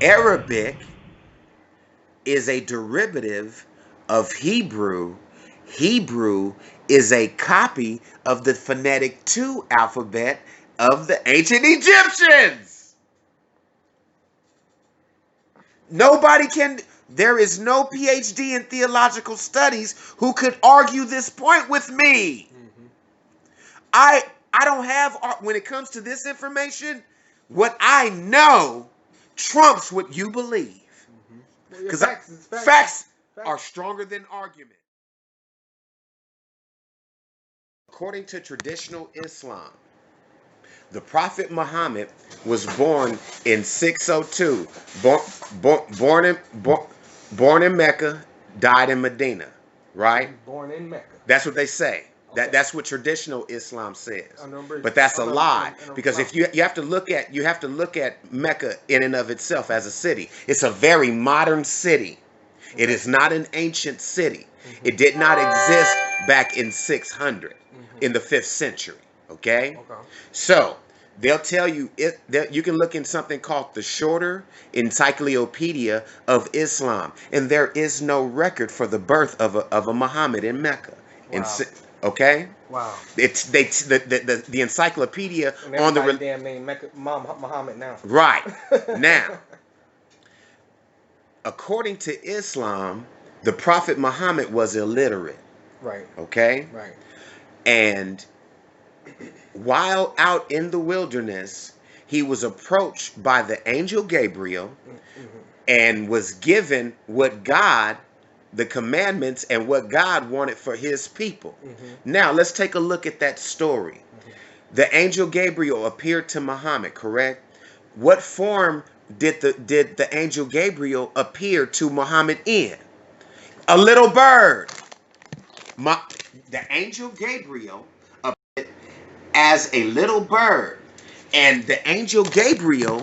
Arabic is a derivative of Hebrew. Hebrew is a copy of the phonetic 2 alphabet of the ancient Egyptians. There is no PhD in theological studies who could argue this point with me. I don't have, when it comes to this information, what I know trumps what you believe. Because facts are stronger than argument. According to traditional Islam, the Prophet Muhammad was born in 602. Born in Mecca, died in Medina, right? Born in Mecca. That's what they say. Okay. That's what traditional Islam says. But that's a lie, because if you have to look at Mecca in and of itself as a city. It's a very modern city. Okay. It is not an ancient city. It did not exist back in 600 in the 5th century. Okay? So they'll tell you that you can look in something called the Shorter Encyclopedia of Islam, and there is no record for the birth of a Muhammad in Mecca. Wow. Okay. Wow. It's the encyclopedia and on the damn name Mecca, Muhammad now. Right. Now, according to Islam, the Prophet Muhammad was illiterate. Right. Okay. Right. And while out in the wilderness, he was approached by the angel Gabriel and was given the commandments and what God wanted for his people. Now, let's take a look at that story. The angel Gabriel appeared to Muhammad, correct? What form did the angel Gabriel appear to Muhammad in? A little bird. The angel Gabriel appeared as a little bird, and the angel Gabriel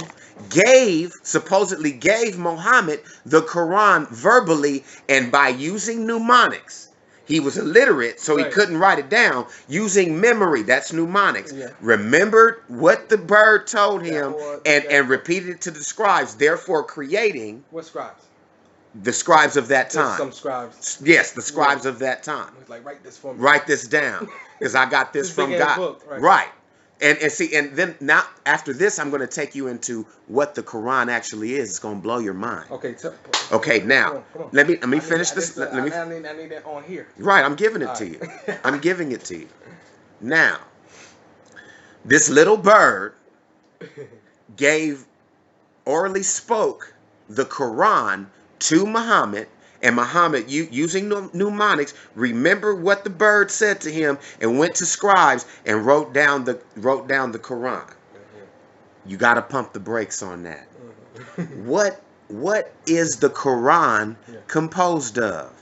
supposedly gave Muhammad the Quran verbally and by using mnemonics. He was illiterate, so he couldn't write it down. Using memory, that's mnemonics. Yeah. Remembered what the bird told him and repeated it to the scribes, therefore creating... What scribes? The scribes of that time. Some scribes. Yes, the scribes of that time. Like, write this for me. Write this down, because I got this from God. Book, right. And see, and then now after this, I'm going to take you into what the Quran actually is. It's going to blow your mind. Okay. Okay. Now, come on. Let me finish this. I need that on here. Right. I'm giving it to you. I'm giving it to you. Now, this little bird orally spoke the Quran to Muhammad, and Muhammad, using mnemonics, remembered what the bird said to him and went to scribes and wrote down the Quran. You got to pump the brakes on that. What is the Quran composed of?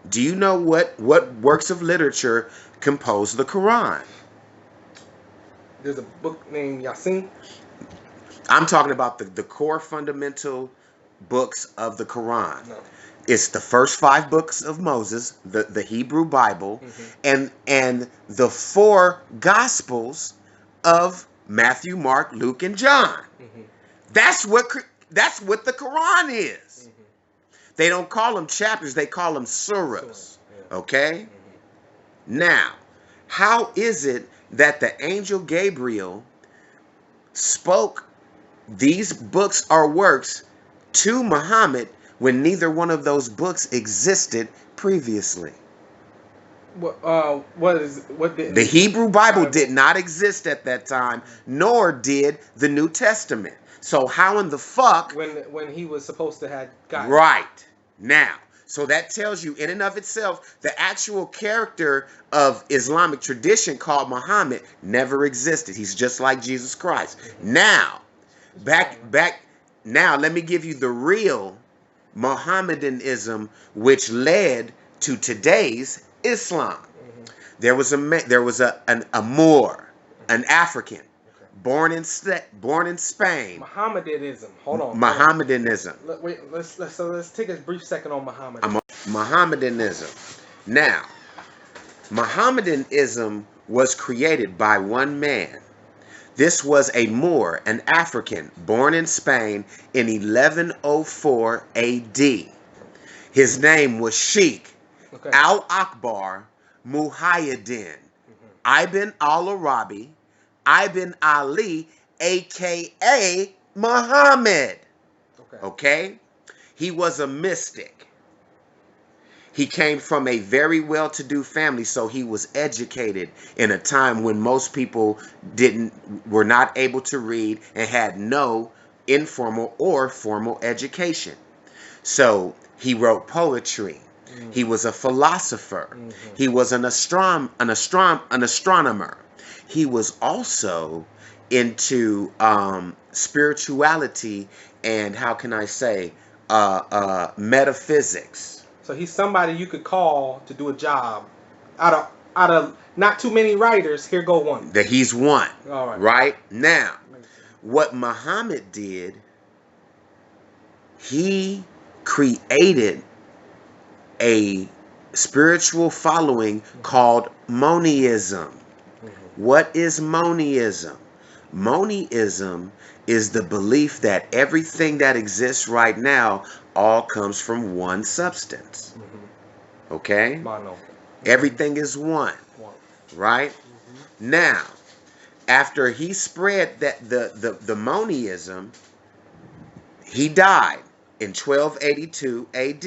Do you know what works of literature compose the Quran? There's a book named Yasin. I'm talking about the core fundamental books of the Quran. No. It's the first 5 books of Moses, the Hebrew Bible, and the 4 Gospels of Matthew, Mark, Luke, and John. That's what the Quran is. They don't call them chapters; they call them surahs. Okay. Now, how is it that the angel Gabriel spoke these books or works to Muhammad when neither one of those books existed previously? The Hebrew Bible did not exist at that time, nor did the New Testament. So how in the fuck... When he was supposed to have gotten... Right. Now, so that tells you in and of itself, the actual character of Islamic tradition called Muhammad never existed. He's just like Jesus Christ. Now, now let me give you the real Mohammedanism, which led to today's Islam. There was an Moor, an African, born in Spain. Mohammedanism. Hold on. Mohammedanism. Let's take a brief second on Muhammad. Mohammedanism. Now, Mohammedanism was created by one man. This was a Moor, an African, born in Spain in 1104 AD. His name was Sheikh Al-Akbar Muhyiddin Ibn al-Arabi Ibn Ali, a.k.a. Muhammad. Okay? He was a mystic. He came from a very well-to-do family, so he was educated in a time when most people were not able to read and had no informal or formal education. So he wrote poetry. He was a philosopher. He was an astronomer. He was also into spirituality and, how can I say, metaphysics. So he's somebody you could call to do a job. Out of not too many writers, here go one. That he's one. All right. Right? Now, what Muhammad did, he created a spiritual following called Monism. What is Monism? Monism is the belief that everything that exists right now all comes from one substance. Okay? Mono. Everything is one. Right? Now, after he spread that the Monism, he died in 1282 AD.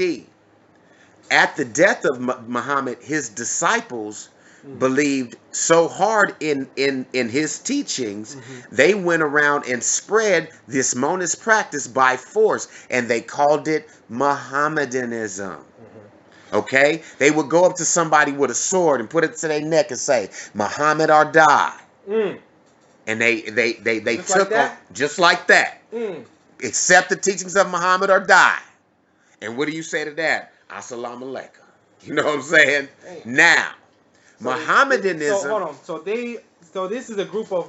At the death of Muhammad, his disciples believed so hard in his teachings, they went around and spread this monist practice by force, and they called it Muhammadanism. Okay? They would go up to somebody with a sword and put it to their neck and say, Muhammad or die. And they Just took like that? Just like that. Accept the teachings of Muhammad or die. And what do you say to that? Assalamu alaikum. You know what I'm saying? Damn. Now, Muhammadanism. So hold on. So this is a group of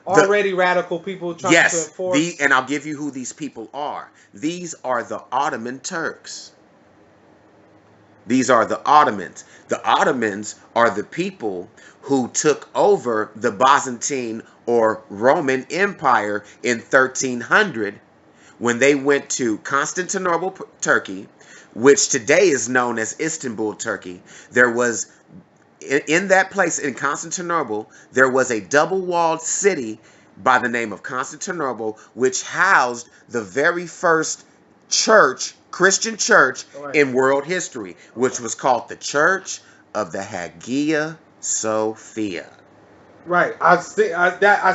already radical people trying to enforce. And I'll give you who these people are. These are the Ottoman Turks. These are the Ottomans. The Ottomans are the people who took over the Byzantine or Roman Empire in 1300 when they went to Constantinople, Turkey, which today is known as Istanbul, Turkey. There was, in that place in Constantinople, there was a double-walled city by the name of Constantinople, which housed the very first church, Christian church in world history, which was called the Church of the Hagia Sophia. Right. I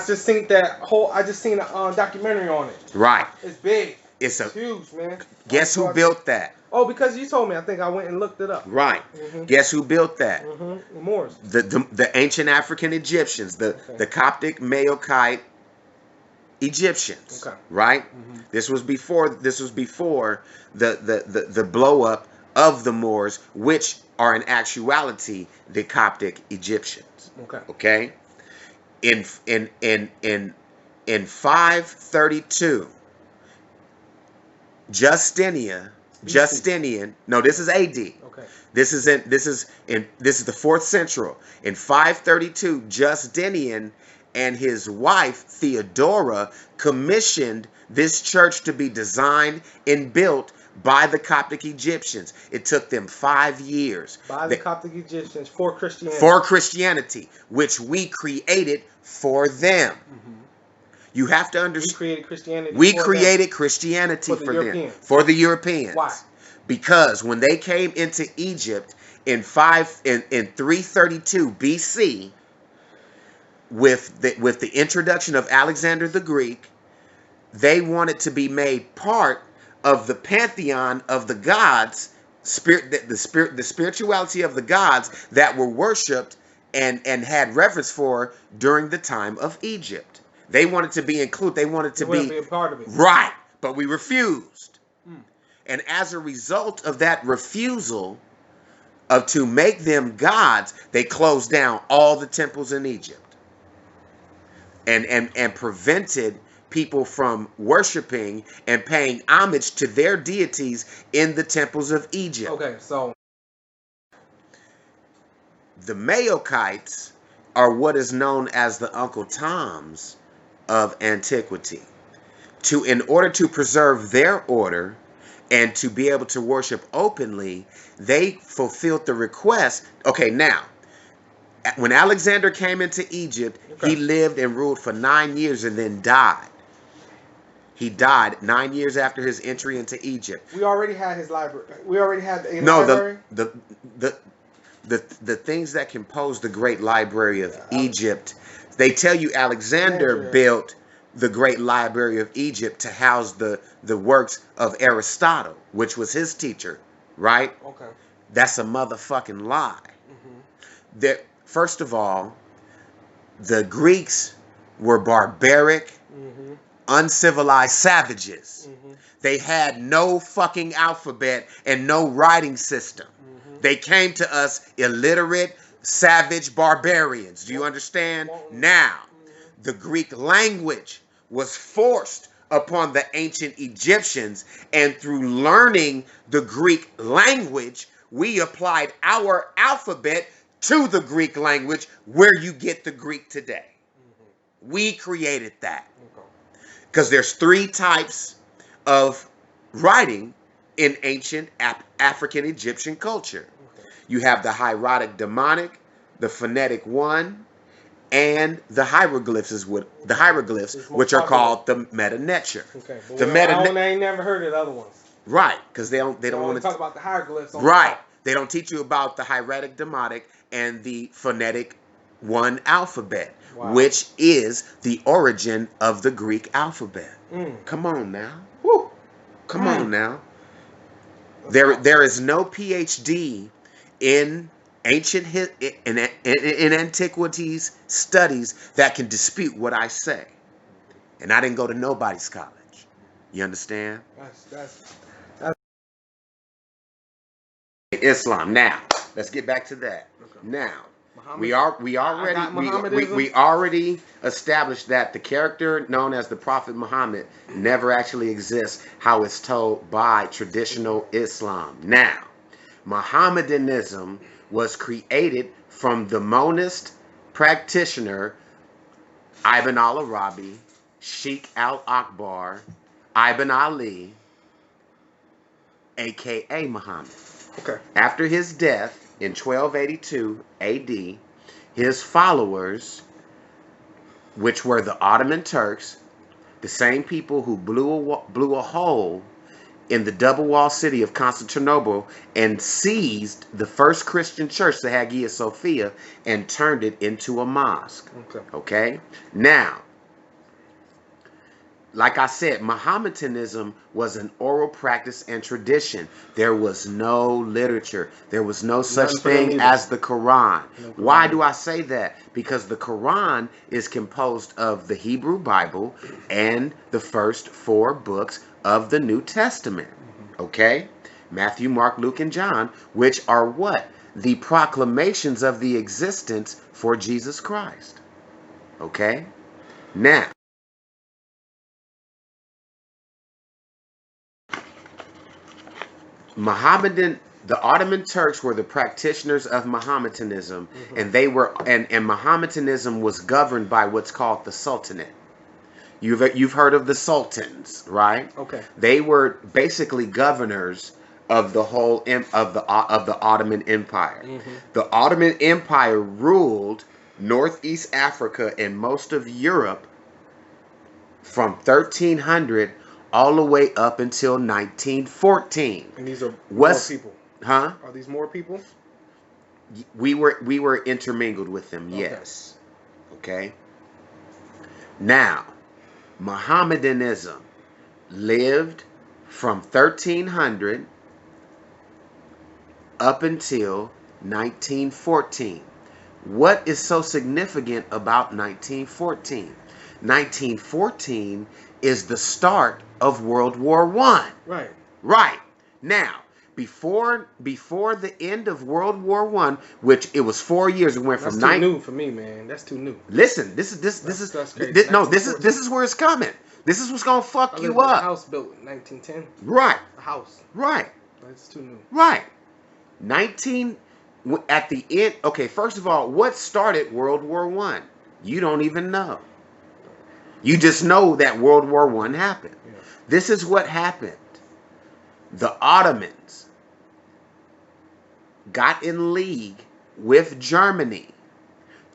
just seen a documentary on it. Right. It's big. It's huge, man. Guess who built that? Oh, because you told me. I think I went and looked it up. Right. Guess who built that? The Moors. The ancient African Egyptians, the Coptic Maokite Egyptians. Okay. Right? This was before the blow up of the Moors, which are in actuality the Coptic Egyptians. Okay? In 532, Justinian. No, this is AD. Okay. This is the 4th century. In 532, Justinian and his wife Theodora commissioned this church to be designed and built by the Coptic Egyptians. It took them 5 years. By the Coptic Egyptians for Christianity. For Christianity, which we created for them. You have to understand. We created Christianity. We created Christianity for them. For the Europeans. Why? Because when they came into Egypt in 332 BC, with the introduction of Alexander the Greek, they wanted to be made part of the pantheon of the gods, the spirituality of the gods that were worshipped and had reverence for during the time of Egypt. They wanted to be included. They wanted to be a part of it. Right, but we refused. And as a result of that refusal to make them gods, they closed down all the temples in Egypt and prevented people from worshiping and paying homage to their deities in the temples of Egypt. Okay, so the Maokites are what is known as the Uncle Toms of antiquity. In order to preserve their order and to be able to worship openly, they fulfilled the request. Okay, now, when Alexander came into Egypt, he lived and ruled for 9 years and then died. He died 9 years after his entry into Egypt. We already had his library. We already had a library. No, the things that compose the Great Library of Egypt, they tell you Alexander built the Great Library of Egypt to house the works of Aristotle, which was his teacher, right? Okay. That's a motherfucking lie. Mm-hmm. First of all, the Greeks were barbaric, uncivilized savages. They had no fucking alphabet and no writing system. They came to us illiterate, savage barbarians. Do you understand? Now, the Greek language was forced upon the ancient Egyptians, and through learning the Greek language, we applied our alphabet to the Greek language where you get the Greek today. We created that. Because there's 3 types of writing in ancient African Egyptian culture. You have the hieratic demonic, the phonetic one, and the hieroglyphs, which are called the meta-netcher. Okay, but I ain't never heard of the other ones. Right, because they don't want to talk about the hieroglyphs. Right, they don't teach you about the hieratic demonic and the phonetic one alphabet, which is the origin of the Greek alphabet. Come on now, woo! Come on now. There is no PhD in ancient in antiquities studies that can dispute what I say, and I didn't go to nobody's college. You understand? That's Islam. Now, let's get back to that. Okay. Now, we already established that the character known as the Prophet Muhammad never actually exists, how it's told by traditional Islam. Now, Muhammadanism was created from the monist practitioner Ibn al-Arabi, Sheikh al-Akbar, Ibn Ali, aka Muhammad. Okay. After his death in 1282 AD, his followers, which were the Ottoman Turks, the same people who blew a hole in the double-walled city of Constantinople and seized the first Christian church, the Hagia Sophia, and turned it into a mosque. Okay? Now, like I said, Mohammedanism was an oral practice and tradition. There was no literature. There was no such thing as the Quran. Why do I say that? Because the Quran is composed of the Hebrew Bible and the first 4 books of the New Testament. Okay? Matthew, Mark, Luke, and John, which are what? The proclamations of the existence for Jesus Christ. Okay? Now, the Ottoman Turks were the practitioners of Mohammedanism, and and Mohammedanism was governed by what's called the Sultanate. You've heard of the sultans, right? Okay. They were basically governors of the whole of the Ottoman Empire. The Ottoman Empire ruled Northeast Africa and most of Europe from 1300 all the way up until 1914. And these are more people. Huh? Are these more people? We were intermingled with them, yes. Okay. Now, Mohammedanism lived from 1300 up until 1914. What is so significant about 1914? 1914 is the start of World War I. Right. Right. Now, before the end of World War I, which it was 4 years, it went from That's too new for me, man. That's too new. Listen, this is where it's coming. This is what's gonna fuck you up. A house built in 1910. Right. A house. Right. That's too new. Right. At the end. Okay. First of all, what started World War I? You don't even know. You just know that World War I happened. Yeah. This is what happened. The Ottomans got in league with Germany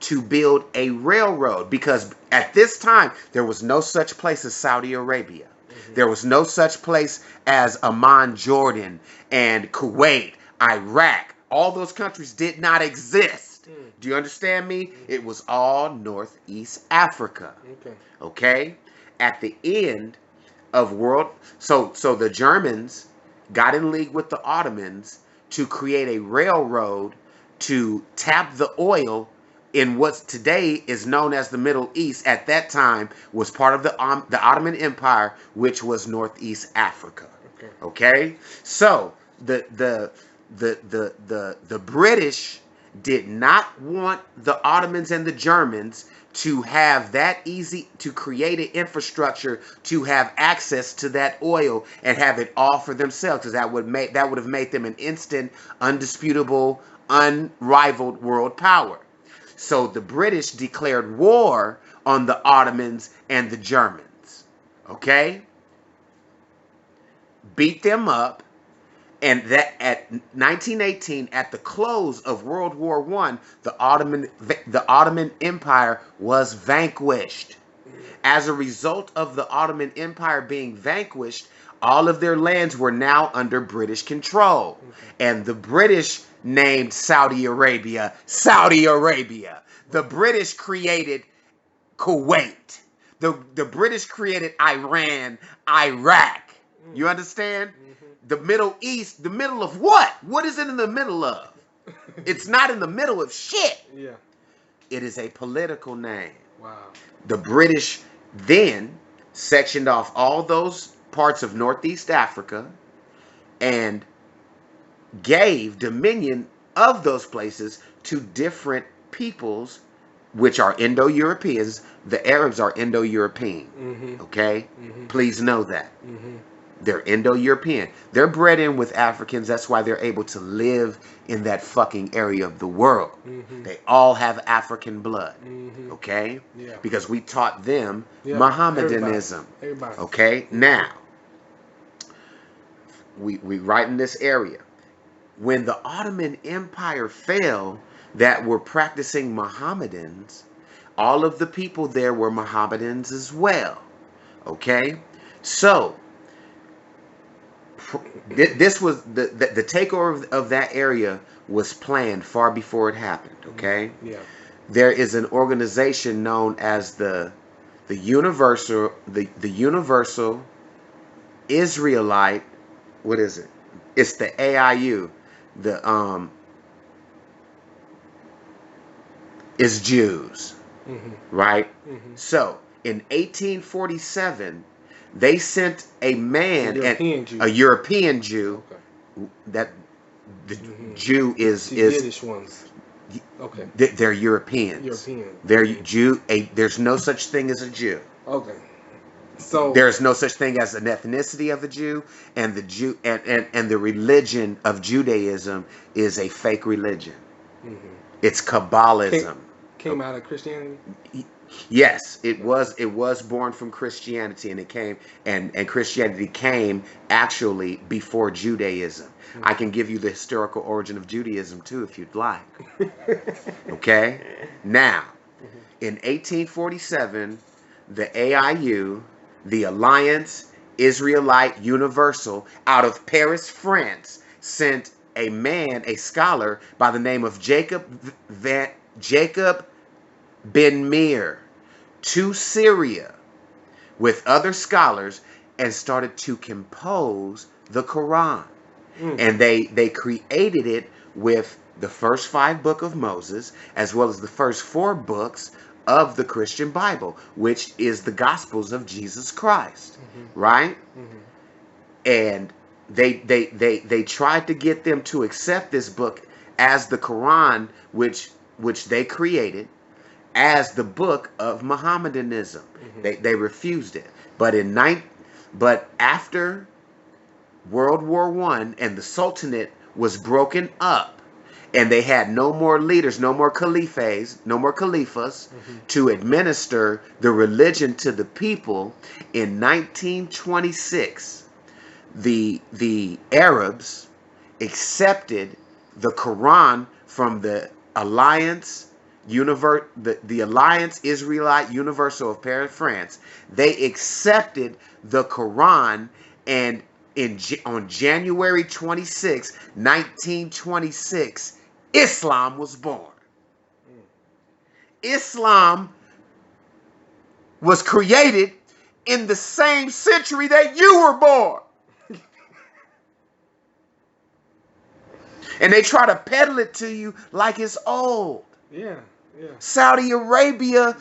to build a railroad, because at this time there was no such place as Saudi Arabia. There was no such place as Amman, Jordan, and Kuwait, Iraq. All those countries did not exist. Do you understand me? It was all Northeast Africa. Okay? At the end of so the Germans got in league with the Ottomans to create a railroad to tap the oil in what today is known as the Middle East. At that time was part of the Ottoman Empire, which was Northeast Africa. Okay? So the British did not want the Ottomans and the Germans to have that easy to create an infrastructure to have access to that oil and have it all for themselves, because that would have made them an instant, undisputable, unrivaled world power. So the British declared war on the Ottomans and the Germans. Okay? Beat them up. And that at 1918, at the close of World War I, the Ottoman Empire was vanquished. As a result of the Ottoman Empire being vanquished, all of their lands were now under British control. And the British named Saudi Arabia, Saudi Arabia. The British created Kuwait. The British created Iran, Iraq. You understand? The Middle East, the middle of what? What is it in the middle of? It's not in the middle of shit. Yeah. It is a political name. Wow. The British then sectioned off all those parts of Northeast Africa and gave dominion of those places to different peoples, which are Indo-Europeans. The Arabs are Indo-European. Okay? Please know that. They're Indo-European. They're bred in with Africans. That's why they're able to live in that fucking area of the world. They all have African blood. Okay? Yeah. Because we taught them Muhammadanism. Everybody. Okay? Now, we right in this area. When the Ottoman Empire fell, that were practicing Mohammedans, all of the people there were Mohammedans as well. Okay? So, this was the takeover of that area was planned far before it happened. Okay. Yeah. There is an organization known as the Universal Israelite. What is it? It's the AIU. It's Jews, right? So in 1847. They sent a man, a European Jew. That the Jew is Yiddish ones. Okay. They're Europeans. They're Jew. There's no such thing as a Jew. Okay. So there's no such thing as an ethnicity of a Jew, and the Jew and the religion of Judaism is a fake religion. It's Kabbalism. Came out of Christianity. Yes, it was born from Christianity, and it came and Christianity came actually before Judaism. I can give you the historical origin of Judaism too if you'd like. Okay? Now, in 1847, the AIU, the Alliance Israelite Universal, out of Paris, France, sent a man, a scholar by the name of Jacob Ben Meir to Syria with other scholars and started to compose the Quran. And they created it with the first 5 books of Moses as well as the first 4 books of the Christian Bible, which is the Gospels of Jesus Christ. Right? And they tried to get them to accept this book as the Quran, which they created, as the book of Muhammadanism. They refused it. But after World War I and the Sultanate was broken up And they had no more leaders, no more caliphs, to administer the religion to the people. In 1926, the Arabs accepted the Quran from the Alliance Israelite Universal of Paris, France. They accepted the Quran, and on January 26, 1926, Islam was born. Islam was created in the same century that you were born. And they try to peddle it to you like it's old. Yeah. Saudi Arabia,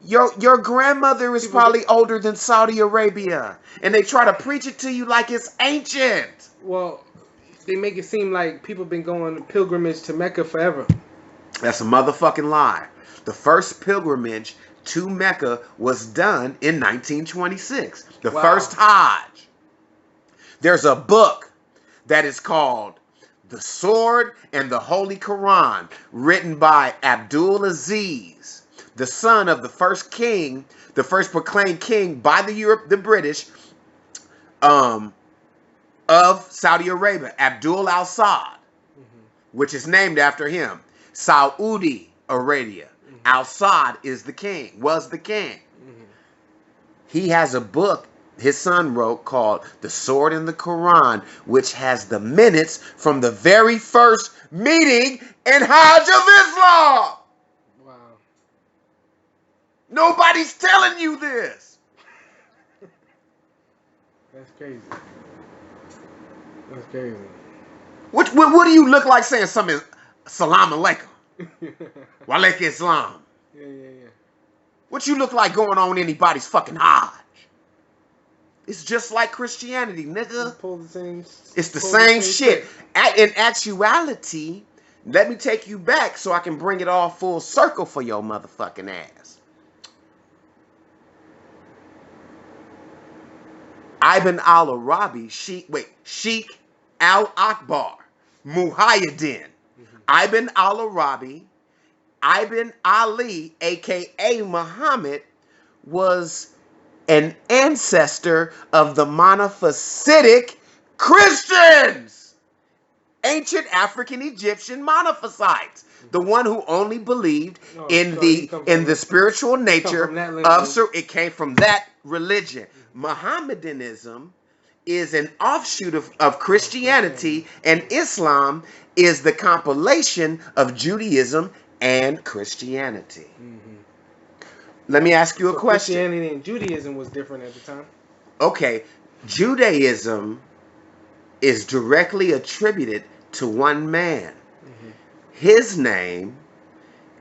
your grandmother is probably older than Saudi Arabia. And they try to preach it to you like it's ancient. Well, they make it seem like people have been going pilgrimage to Mecca forever. That's a motherfucking lie. The first pilgrimage to Mecca was done in 1926. The first Hajj. There's a book that is called The Sword and the Holy Quran, written by Abdul Aziz, the son of the first king, the first proclaimed king by the British of Saudi Arabia, Abdul al-Saud, which is named after him. Saudi Arabia. Al-Saud is the king, was the king. He has a book his son wrote called The Sword and the Quran, which has the minutes from the very first meeting in Hajj of Islam. Wow. Nobody's telling you this. That's crazy. That's crazy. What do you look like saying something? Salam alaikum. Walaikum Islam. Yeah. What you look like going on anybody's fucking Hajj? It's just like Christianity, nigga. It's the same shit. In actuality, let me take you back so I can bring it all full circle for your motherfucking ass. Ibn al-Arabi, Sheikh al-Akbar, Muhammadanism. Ibn al-Arabi, Ibn Ali, a.k.a. Muhammad, was an ancestor of the monophysitic Christians. Ancient African Egyptian monophysites. The one who only believed in the spiritual nature of, it came from that religion. Mohammedanism is an offshoot of Christianity, and Islam is the compilation of Judaism and Christianity. Let me ask you a question. Christianity and Judaism was different at the time. Okay, Judaism is directly attributed to one man. His name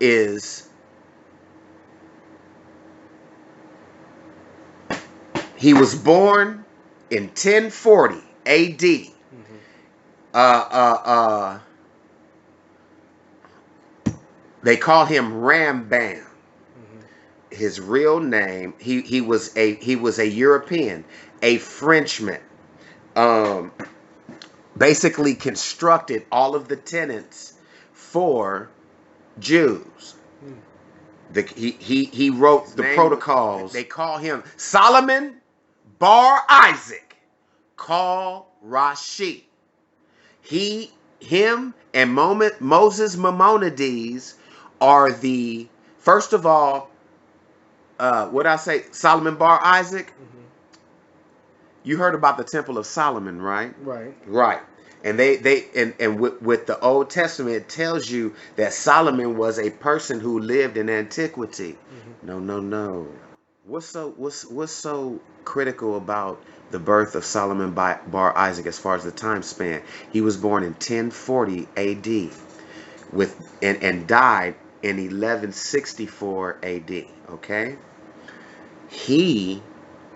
is, he was born in 1040 AD. They call him Rambam. His real name, he was a European, a Frenchman. Basically constructed all of the tenets for Jews. He wrote the protocols. They call him Solomon Bar Isaac, call Rashi. Him and Moses Maimonides are the, first of all, what I say, Solomon Bar Isaac. You heard about the Temple of Solomon, right? Right. And with the Old Testament, it tells you that Solomon was a person who lived in antiquity. No. What's so critical about the birth of Solomon Bar Isaac as far as the time span? He was born in 1040 AD and died in 1164 AD. Okay.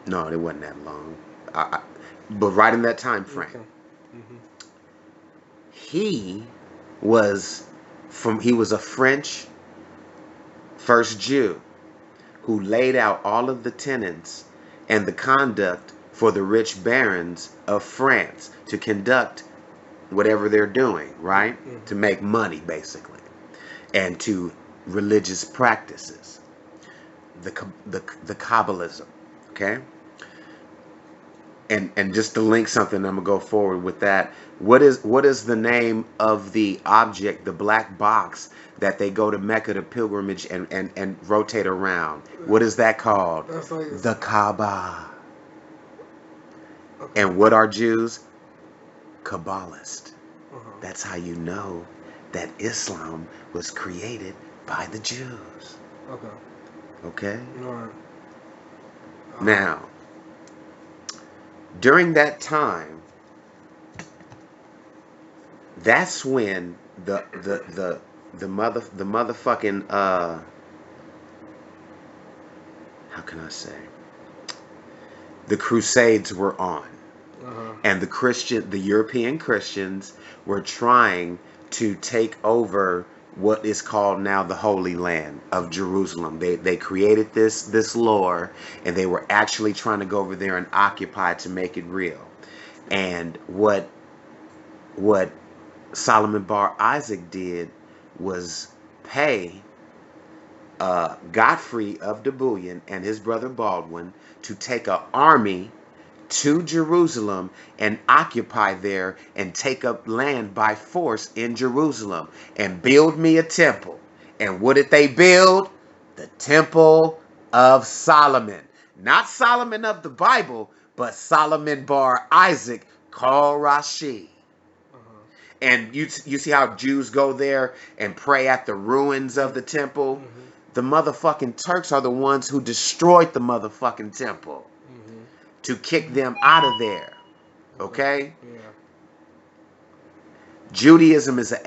No, it wasn't that long. But right in that time frame. Okay. He was a French first Jew who laid out all of the tenets and the conduct for the rich barons of France to conduct whatever they're doing, right? Mm-hmm. To make money, basically, and to religious practices, the Kabbalism, okay? And just to link something, I'm gonna go forward with that. What is the name of the object, the black box that they go to Mecca to pilgrimage and rotate around? What is that called? That's like The Kabbah. okay. And what are Jews? Kabbalists. Uh-huh. That's how you know that Islam was created by the Jews. Okay. Okay? All right. Now, during that time, that's when the motherfucking how can I say, the Crusades were on. Uh-huh. And the European Christians were trying to take over what is called now the Holy Land of Jerusalem. They created this lore, and they were actually trying to go over there and occupy to make it real. And what Solomon Bar Isaac did was pay Godfrey of Debuyan and his brother Baldwin to take an army to Jerusalem and occupy there and take up land by force in Jerusalem and build me a temple. And what did they build? The Temple of Solomon. Not Solomon of the Bible, but Solomon Bar Isaac called Rashi. And you see how Jews go there and pray at the ruins of the temple? Mm-hmm. The motherfucking Turks are the ones who destroyed the motherfucking temple. To kick them out of there, okay? Yeah. Judaism is an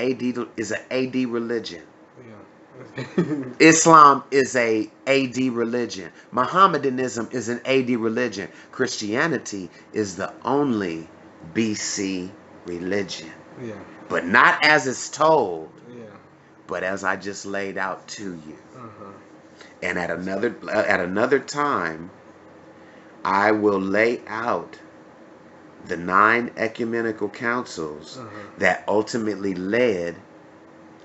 AD religion. Yeah. Islam is a AD religion. Mohammedanism is an AD religion. Christianity is the only BC religion. Yeah. But not as it's told, Yeah. but as I just laid out to you. Uh-huh. And at another time, I will lay out the 9 ecumenical councils that ultimately led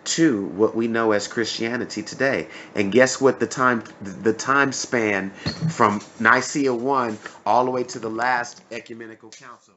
to what we know as Christianity today. And guess what the time span from Nicaea 1 all the way to the last ecumenical council?